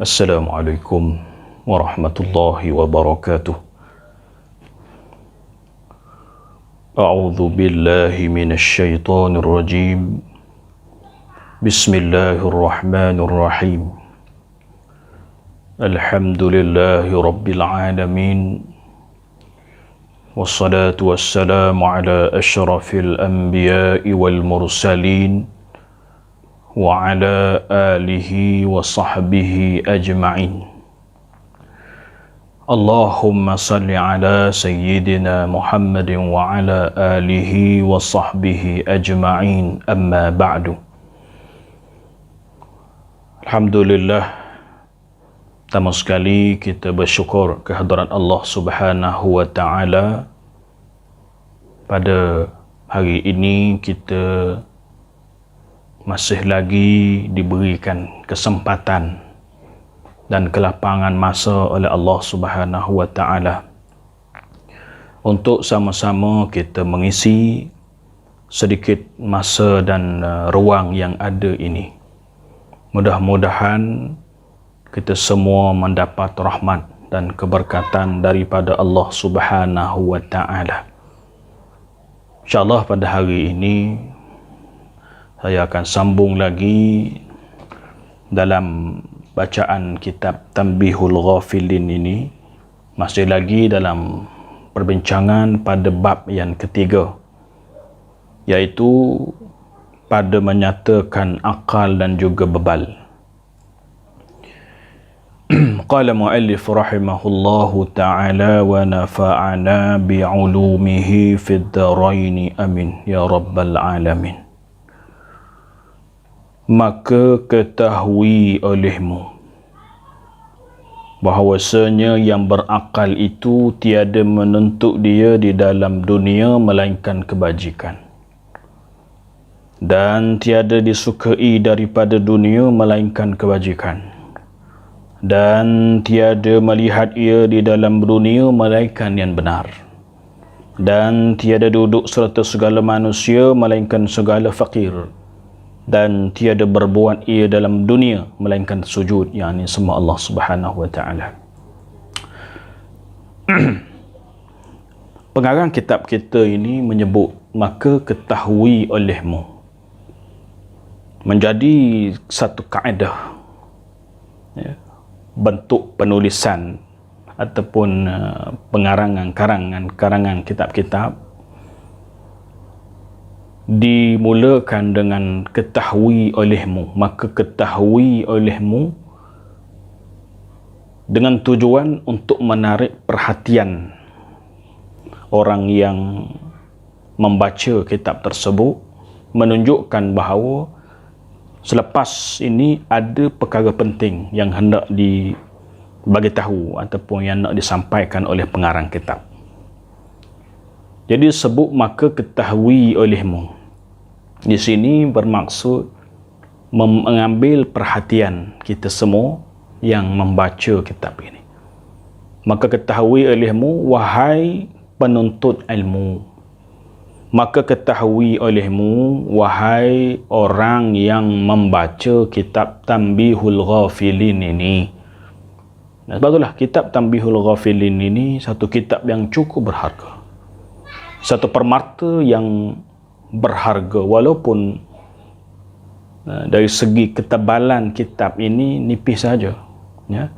Assalamualaikum warahmatullahi wabarakatuh. A'udzu billahi minasy syaithanir rajim. Bismillahirrahmanirrahim. Alhamdulillahi rabbil alamin. Wassalatu wassalamu ala asyrafil anbiya'i wal mursalin wa ala alihi wa sahbihi ajma'in. Allahumma salli ala sayyidina Muhammadin wa ala alihi wa sahbihi ajma'in, amma ba'du. Alhamdulillah, pertama sekali kita bersyukur kehadiran Allah Subhanahu wa ta'ala. Pada hari ini kita masih lagi diberikan kesempatan dan kelapangan masa oleh Allah Subhanahu wa ta'ala untuk sama-sama kita mengisi sedikit masa dan ruang yang ada ini. Mudah-mudahan kita semua mendapat rahmat dan keberkatan daripada Allah Subhanahu wa ta'ala. InsyaAllah pada hari ini saya akan sambung lagi dalam bacaan kitab Tanbihul Ghafilin ini, masih lagi dalam perbincangan pada bab yang ketiga, iaitu pada menyatakan akal dan juga bebal. Qala muallif rahimahullahu ta'ala wa nafa'ana bi'ulumihi fid dharaini amin ya rabbal alamin. Maka ketahui olehmu bahawasanya yang berakal itu tiada menuntut dia di dalam dunia melainkan kebajikan, dan tiada disukai daripada dunia melainkan kebajikan, dan tiada melihat ia di dalam dunia melainkan yang benar, dan tiada duduk serta segala manusia melainkan segala fakir, dan tiada berbuat ia dalam dunia melainkan sujud, yakni sembah Allah Subhanahu wa ta'ala. Pengarang kitab kita ini menyebut maka ketahui olehmu menjadi satu kaedah, ya, bentuk penulisan ataupun karangan kitab-kitab dimulakan dengan ketahui olehmu. Maka ketahui olehmu dengan tujuan untuk menarik perhatian orang yang membaca kitab tersebut, menunjukkan bahawa selepas ini ada perkara penting yang hendak dibagi tahu ataupun yang hendak disampaikan oleh pengarang kitab. Jadi sebut maka ketahui olehmu di sini bermaksud mengambil perhatian kita semua yang membaca kitab ini. Maka ketahui olehmu wahai penuntut ilmu. Maka ketahui olehmu wahai orang yang membaca kitab Tanbihul Ghafilin ini. Nah, sebab itulah kitab Tanbihul Ghafilin ini satu kitab yang cukup berharga, satu permata yang berharga, walaupun dari segi ketebalan kitab ini nipis saja, ya,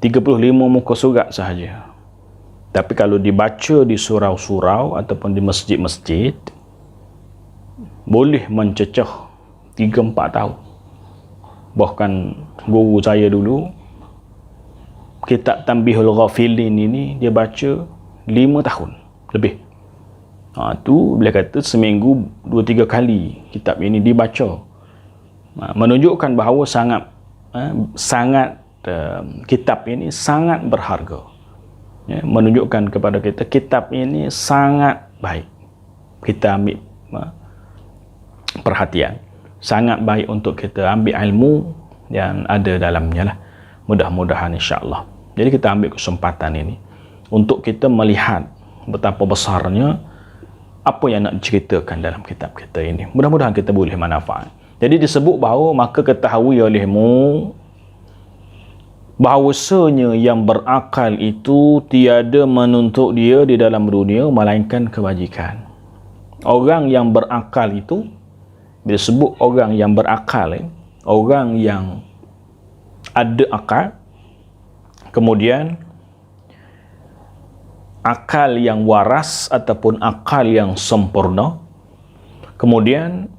35 muka surat sahaja. Tapi kalau dibaca di surau-surau ataupun di masjid-masjid, boleh mencecah 3-4 tahun. Bahkan guru saya dulu, kitab Tanbihul Ghafilin ini dia baca 5 tahun lebih. Tu boleh kata seminggu 2-3 kali kitab ini dibaca. Menunjukkan bahawa kitab ini sangat berharga, ya, menunjukkan kepada kita kitab ini sangat baik kita ambil perhatian, sangat baik untuk kita ambil ilmu yang ada dalamnya lah. Mudah-mudahan insya-Allah. Jadi kita ambil kesempatan ini untuk kita melihat betapa besarnya apa yang nak diceritakan dalam kitab kita ini. Mudah-mudahan kita boleh manfaat. Jadi disebut bahawa maka ketahui olehmu bahawasanya yang berakal itu tiada menuntut dia di dalam dunia melainkan kebajikan. Orang yang berakal itu, bila sebut orang yang berakal, orang yang ada akal, kemudian akal yang waras ataupun akal yang sempurna, kemudian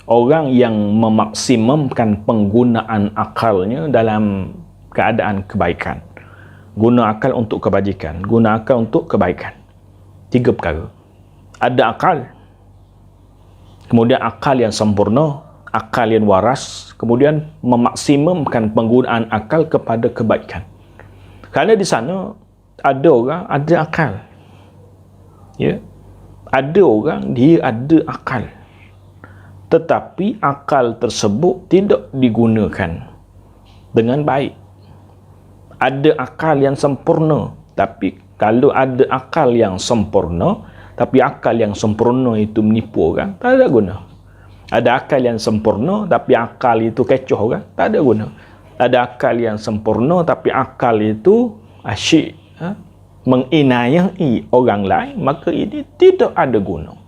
orang yang memaksimumkan penggunaan akalnya dalam keadaan kebaikan. Guna akal untuk kebajikan, guna akal untuk kebaikan. 3 perkara. Ada akal, kemudian akal yang sempurna, akal yang waras, kemudian memaksimumkan penggunaan akal kepada kebaikan. Kerana di sana ada orang ada akal, ya, ada orang dia ada akal, tetapi akal tersebut tidak digunakan dengan baik. Ada akal yang sempurna, tapi kalau ada akal yang sempurna tapi akal yang sempurna itu menipu orang, tak ada guna. Ada akal yang sempurna tapi akal itu kecoh orang, tak ada guna. Ada akal yang sempurna tapi akal itu asyik menginayai orang lain, maka ini tidak ada guna.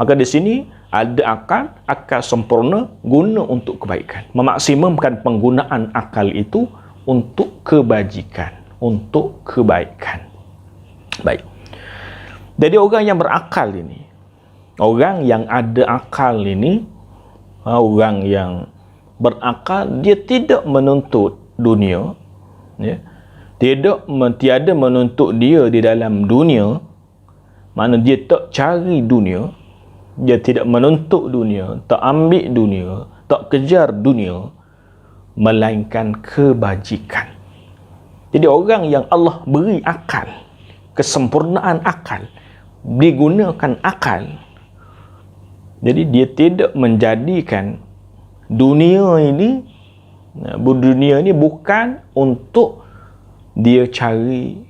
Maka di sini ada akal sempurna guna untuk kebaikan. Memaksimumkan penggunaan akal itu untuk kebajikan, untuk kebaikan. Baik. Jadi orang yang berakal ini, orang yang ada akal ini, orang yang berakal, dia tidak menuntut dunia, ya. Tiada menuntut dia di dalam dunia, mana dia tak cari dunia, dia tidak menuntut dunia, tak ambil dunia, tak kejar dunia, melainkan kebajikan. Jadi orang yang Allah beri akal, kesempurnaan akal, digunakan akal, jadi dia tidak menjadikan dunia ini bukan untuk dia cari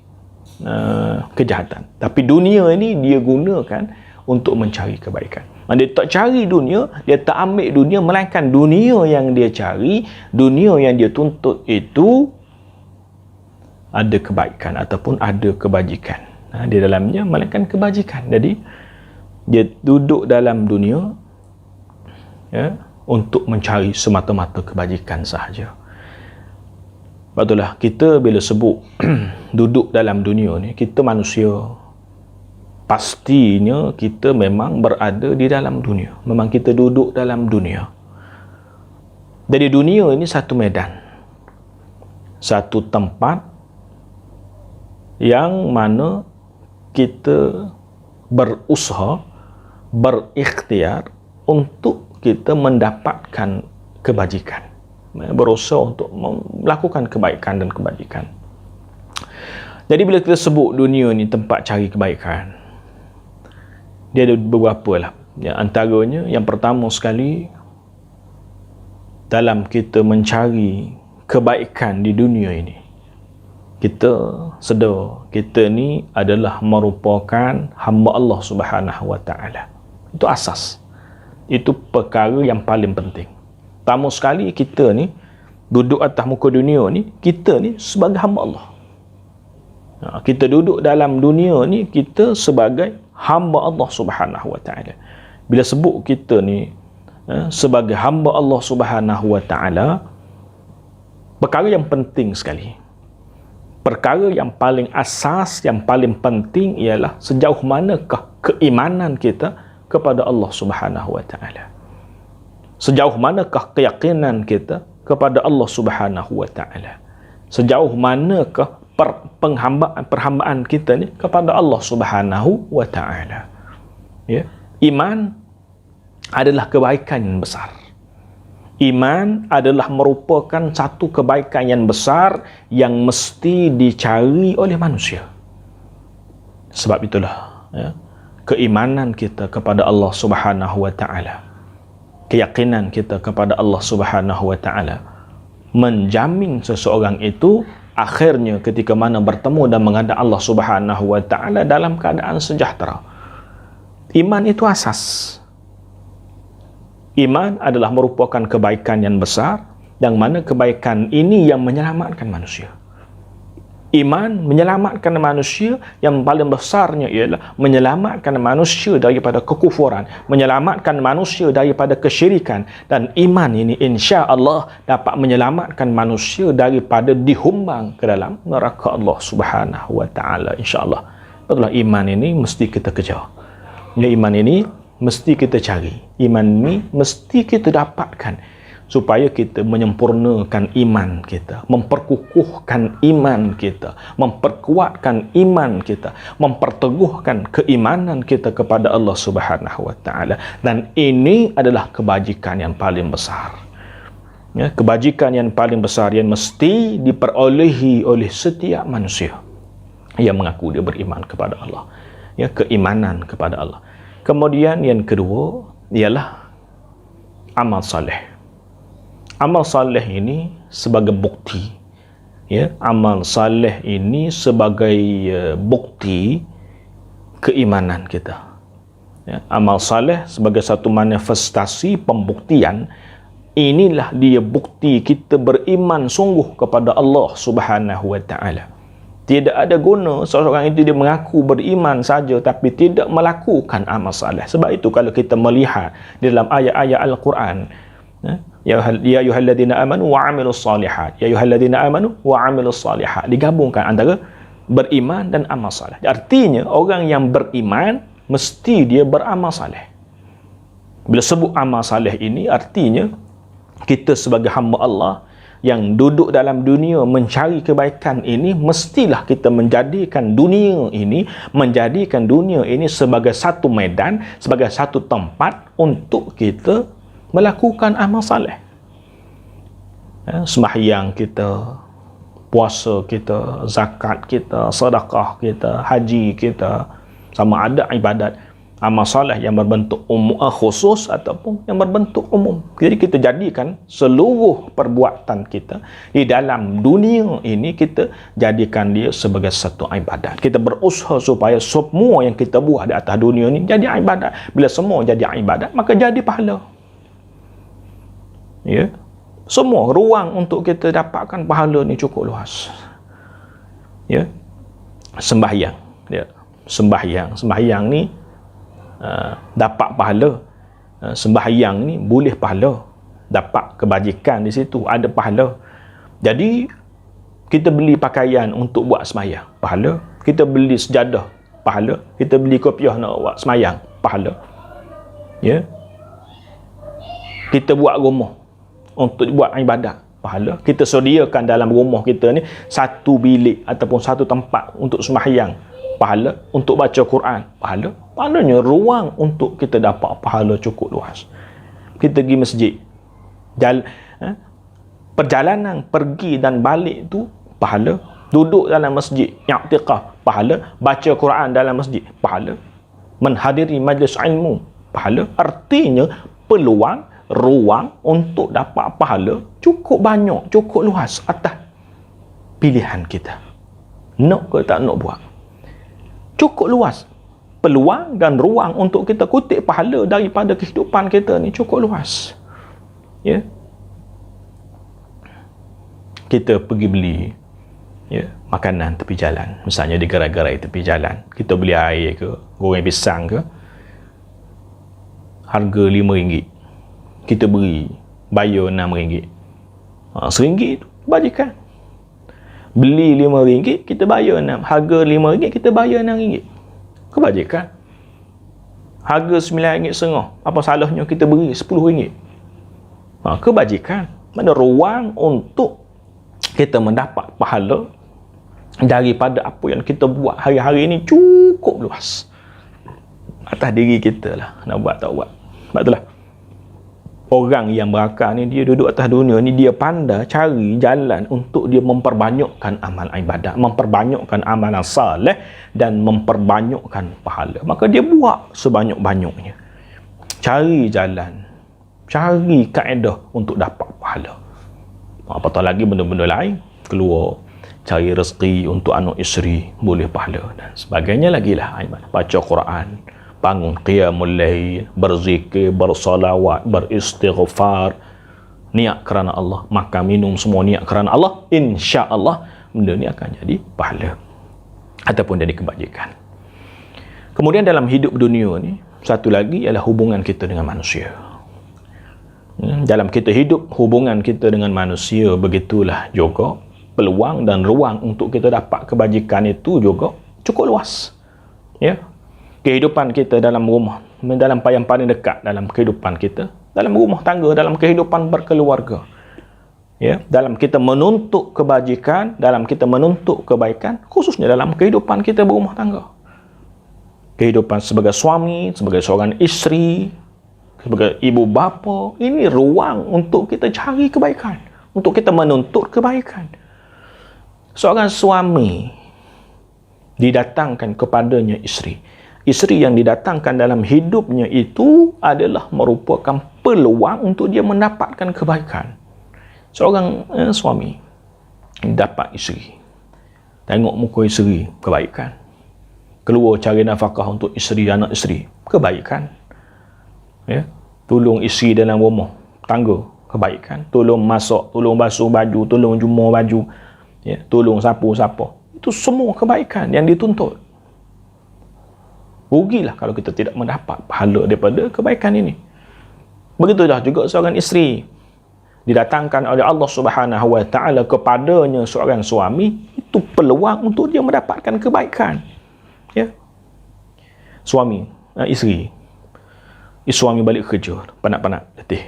kejahatan, tapi dunia ini dia gunakan untuk mencari kebaikan. Dia tak cari dunia, dia tak ambil dunia, melainkan dunia yang dia cari, dunia yang dia tuntut itu ada kebaikan ataupun ada kebajikan di dalamnya, melainkan kebajikan. Jadi dia duduk dalam dunia, ya, untuk mencari semata-mata kebajikan sahaja. Itulah kita bila sebut duduk dalam dunia ni, kita manusia, pastinya kita memang berada di dalam dunia, memang kita duduk dalam dunia. Jadi dunia ini satu medan, satu tempat yang mana kita berusaha, berikhtiar untuk kita mendapatkan kebajikan, berusaha untuk melakukan kebaikan dan kebajikan. Jadi bila kita sebut dunia ni tempat cari kebaikan, dia ada beberapa lah. Antaranya, yang pertama sekali, dalam kita mencari kebaikan di dunia ini, kita sedar kita ni adalah merupakan hamba Allah Subhanahu Wa Taala. Itu asas. Itu perkara yang paling penting. Pertama sekali, kita ni duduk atas muka dunia ni, kita ni sebagai hamba Allah. Kita duduk dalam dunia ni, kita sebagai hamba Allah Subhanahu Wa Taala. Bila sebut kita ni sebagai hamba Allah Subhanahu Wa Taala, perkara yang penting sekali, perkara yang paling asas, yang paling penting ialah sejauh manakah keimanan kita kepada Allah Subhanahu Wa Taala. Sejauh manakah keyakinan kita kepada Allah Subhanahu Wa Taala. Sejauh manakah perhambaan kita ni kepada Allah Subhanahu Wa Taala. Ya, iman adalah kebaikan yang besar. Iman adalah merupakan satu kebaikan yang besar yang mesti dicari oleh manusia. Sebab itulah, ya, keimanan kita kepada Allah Subhanahu Wa Taala, keyakinan kita kepada Allah Subhanahu Wa Taala menjamin seseorang itu akhirnya ketika mana bertemu dan menghadap Allah Subhanahu Wa Taala dalam keadaan sejahtera. Iman itu asas. Iman adalah merupakan kebaikan yang besar yang mana kebaikan ini yang menyelamatkan manusia. Iman menyelamatkan manusia, yang paling besarnya ialah menyelamatkan manusia daripada kekufuran, menyelamatkan manusia daripada kesyirikan, dan iman ini insya-Allah dapat menyelamatkan manusia daripada dihumbang ke dalam neraka Allah Subhanahu wa taala, insya-Allah. Itulah iman ini mesti kita kejar. Ya, iman ini mesti kita cari. Iman ini mesti kita dapatkan supaya kita menyempurnakan iman kita, memperkukuhkan iman kita, memperkuatkan iman kita, memperteguhkan keimanan kita kepada Allah Subhanahu wa taala. Dan ini adalah kebajikan yang paling besar. Ya, kebajikan yang paling besar yang mesti diperolehi oleh setiap manusia yang mengaku dia beriman kepada Allah. Ya, keimanan kepada Allah. Kemudian yang kedua ialah amal saleh. Amal saleh ini sebagai bukti, ya, amal saleh ini sebagai bukti keimanan kita. Ya, amal saleh sebagai satu manifestasi pembuktian, inilah dia bukti kita beriman sungguh kepada Allah Subhanahu wa taala. Tidak ada guna seorang itu dia mengaku beriman saja tapi tidak melakukan amal saleh. Sebab itu kalau kita melihat di dalam ayat-ayat Al-Quran, ya ayyuhalladzina amanu wa 'amilus shalihat, ya ayyuhalladzina amanu wa 'amilus shalihat, digabungkan antara beriman dan amal saleh. Artinya orang yang beriman mesti dia beramal saleh. Bila sebut amal saleh ini artinya kita sebagai hamba Allah yang duduk dalam dunia mencari kebaikan ini, mestilah kita menjadikan dunia ini sebagai satu medan, sebagai satu tempat untuk kita melakukan amal saleh. Ya, sembahyang kita, puasa kita, zakat kita, sedekah kita, haji kita, sama ada ibadat amal saleh yang berbentuk khusus ataupun yang berbentuk umum. Jadi kita jadikan seluruh perbuatan kita di dalam dunia ini, kita jadikan dia sebagai satu ibadat. Kita berusaha supaya semua yang kita buat di atas dunia ini jadi ibadat. Bila semua jadi ibadat, maka jadi pahala. Ya, semua ruang untuk kita dapatkan pahala ni cukup luas. Ya, sembahyang, ya, sembahyang ni dapat pahala. Sembahyang ni boleh pahala, dapat kebajikan di situ, ada pahala. Jadi kita beli pakaian untuk buat sembahyang, pahala. Kita beli sejadah, pahala. Kita beli kopiah nak buat sembahyang, pahala. Ya, kita buat rumah untuk buat ibadat, pahala. Kita sediakan dalam rumah kita ni satu bilik ataupun satu tempat untuk sembahyang, pahala. Untuk baca Quran, pahala. Maknanya ruang untuk kita dapat pahala cukup luas. Kita pergi masjid, perjalanan pergi dan balik tu pahala. Duduk dalam masjid, i'tikaf, pahala. Baca Quran dalam masjid, pahala. Menghadiri majlis ilmu, pahala. Artinya peluang, ruang untuk dapat pahala cukup banyak, cukup luas atas pilihan kita. Nak ke tak nak buat. Cukup luas. Peluang dan ruang untuk kita kutip pahala daripada kehidupan kita ni cukup luas. Ya. Kita pergi beli, ya, makanan tepi jalan. Misalnya di gerai-gerai tepi jalan. Kita beli air ke, goreng pisang ke, harga RM5. Kita beri, bayar RM6. RM1 tu bajikan. Beli RM5, kita bayar RM6. Harga RM5, kita bayar RM6. Kebajikan. Harga RM9.5, apa salahnya kita beri RM10? Kebajikan. Mana ruang untuk kita mendapat pahala daripada apa yang kita buat hari-hari ini cukup luas. Atas diri kita lah, nak buat tak buat. Sebab itulah orang yang berakal ni, dia duduk atas dunia ni, dia pandai cari jalan untuk dia memperbanyakkan amal ibadat, memperbanyakkan amalan saleh dan memperbanyakkan pahala. Maka dia buat sebanyak-banyaknya. Cari jalan, cari kaedah untuk dapat pahala. Apatah lagi benda-benda lain, keluar cari rezeki untuk anak isteri, boleh pahala dan sebagainya lagi lah. Baca Quran, bangun qiyamul lail, berzikir, bersalawat, beristighfar, niat kerana Allah, makan minum semua niat kerana Allah, insya-Allah benda ni akan jadi pahala ataupun jadi kebajikan. Kemudian dalam hidup dunia ni, satu lagi ialah hubungan kita dengan manusia. Dalam kita hidup, hubungan kita dengan manusia, begitulah juga peluang dan ruang untuk kita dapat kebajikan itu juga cukup luas. Ya. Kehidupan kita dalam rumah, dalam yang paling dekat dalam kehidupan kita, dalam rumah tangga, dalam kehidupan berkeluarga. Ya, dalam kita menuntut kebajikan, dalam kita menuntut kebaikan, khususnya dalam kehidupan kita berumah tangga. Kehidupan sebagai suami, sebagai seorang isteri, sebagai ibu bapa, ini ruang untuk kita cari kebaikan, untuk kita menuntut kebaikan. Seorang suami didatangkan kepadanya isteri. Isteri yang didatangkan dalam hidupnya itu adalah merupakan peluang untuk dia mendapatkan kebaikan. Seorang suami dapat isteri, tengok muka isteri, kebaikan. Keluar cari nafkah untuk isteri, anak isteri, kebaikan. Ya, tolong isteri dalam rumah tangga, kebaikan. Tolong masak, tolong basuh baju, tolong jemur baju, ya, tolong sapu-sapu. Itu semua kebaikan yang dituntut. Rugilah kalau kita tidak mendapat pahala daripada kebaikan ini. Begitulah juga seorang isteri didatangkan oleh Allah Subhanahu Wa Taala kepadanya seorang suami, itu peluang untuk dia mendapatkan kebaikan. Ya. Suami, isteri. Suami balik kerja, penat-penat, letih.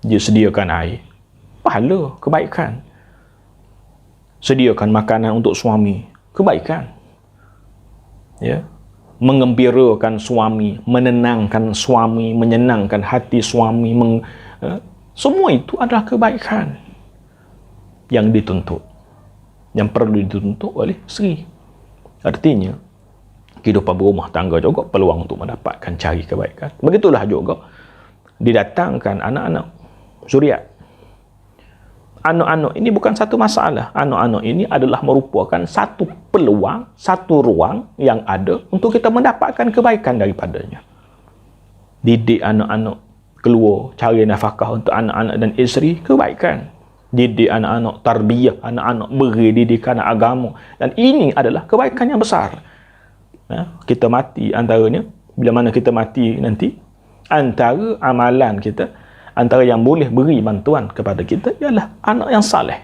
Dia sediakan air, pahala, kebaikan. Sediakan makanan untuk suami, kebaikan. Ya. Mengembirakan suami, menenangkan suami, menyenangkan hati suami, semua itu adalah kebaikan yang dituntut, yang perlu dituntut oleh isteri. Artinya kehidupan berumah tangga juga peluang untuk mendapatkan cari kebaikan. Begitulah juga didatangkan anak-anak zuriat. Anak-anak ini bukan satu masalah. Anak-anak ini adalah merupakan satu peluang, satu ruang yang ada untuk kita mendapatkan kebaikan daripadanya. Didik anak-anak keluar, cari nafkah untuk anak-anak dan isteri, kebaikan. Didik anak-anak, tarbiyah anak-anak, beri didikan agama. Dan ini adalah kebaikan yang besar. Kita mati antaranya, bila mana kita mati nanti, antara amalan kita, antara yang boleh beri bantuan kepada kita ialah anak yang saleh.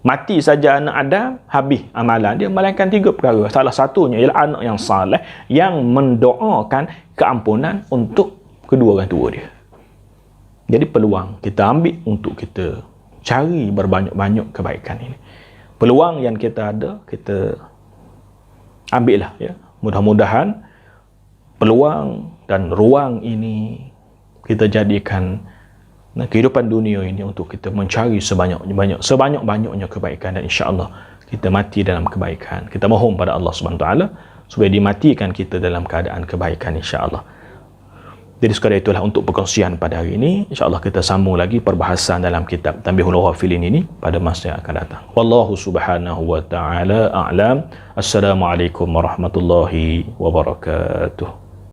Mati saja anak Adam, habis amalan dia, melainkan 3 perkara. Salah satunya ialah anak yang saleh yang mendoakan keampunan untuk kedua orang tua dia. Jadi peluang kita ambil untuk kita cari berbanyak-banyak kebaikan ini. Peluang yang kita ada, kita ambillah, ya. Mudah-mudahan peluang dan ruang ini kita jadikan kehidupan dunia ini untuk kita mencari sebanyak-banyaknya kebaikan, dan insya-Allah kita mati dalam kebaikan. Kita mohon pada Allah Subhanahu Wa Taala supaya dimatikan kita dalam keadaan kebaikan, insya-Allah. Jadi sekadar itulah untuk perkongsian pada hari ini. InsyaAllah kita sambung lagi perbahasan dalam kitab Tanbihul Ghafilin ini pada masa yang akan datang. Wallahu subhanahu wa ta'ala a'lam. Assalamualaikum warahmatullahi wabarakatuh.